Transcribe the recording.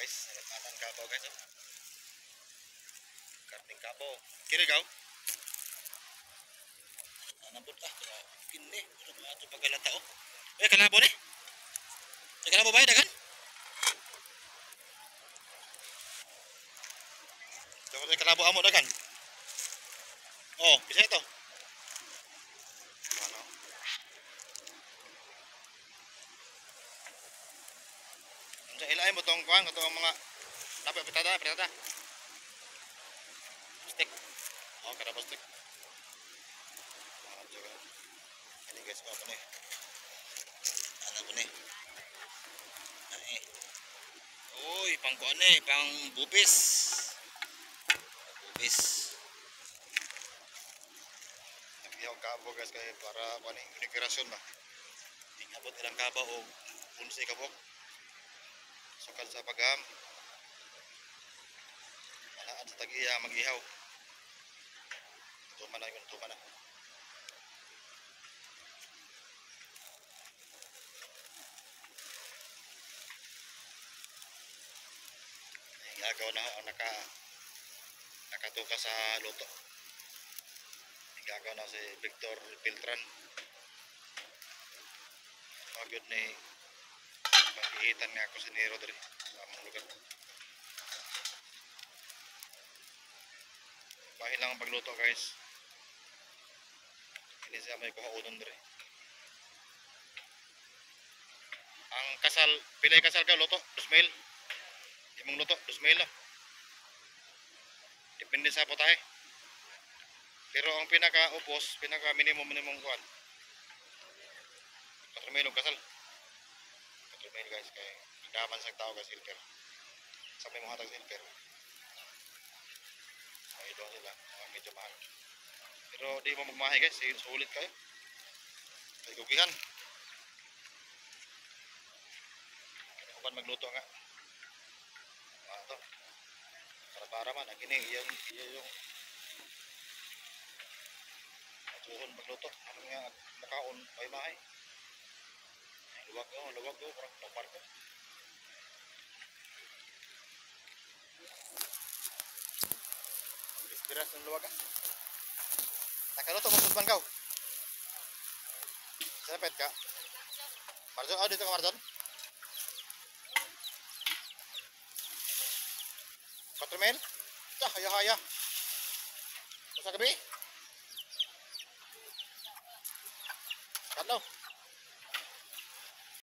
guys. Matan kabaw guys. Oh. Karting kabaw. Kiri gaw. Anabot ah. Kini. Ano pagalata oh. Eh kanabo ni. Kanabo ba dagan? Dapat kanabo amo dagan. Oh, bisa ito. Ano? Sa ilalim mo tong kuan, itong mga dapat pitada. Stick. Oh, kada stick. Ini guys, apa nih? Ano po nih? Ay. Uy, pang kuan nih, pang bubis. Bubis. Nagdiyaw kabo guys kay para kuan integrasyon ba. Ingabot ilang kabo o punsi kabok. Sukad sa pagam. Anaan sa tag-iya mag-ihaw. Tuman na. Igagaw na nakatuka sa luto. Igagaw na si Victor Filtran. Magod ni pag-ihitan nga ako si Nero diri sa among lugar. Bahin lang ang pagluto guys. Hindi siya may kuhaunon diri. Ang kasal, pilay kasal ka luto, 2,000. Imong luto, 2,000 lang. Depende sa putahe. Pero ang pinaka-upos, pinaka-minimum kuan. 4,000 kasal. 4,000 guys kay daman sa tao guys silver. Sa may mga tag silver. Ay doon sila, medyo mahal. Pero di mo magmahay guys, sulit kayo. Kay gugihan. Kung magluto nga. Ito. Para man, ang kini yung atuhon magluto. Ano nga makaon may mahay. Luwag ko, parang topar ko. Biras ng luwag ah. Nakaluto mo susman ka. Sapet ka. Marzon, dito ka Marzon. 4,000? Haya. Sa gabi? Kano?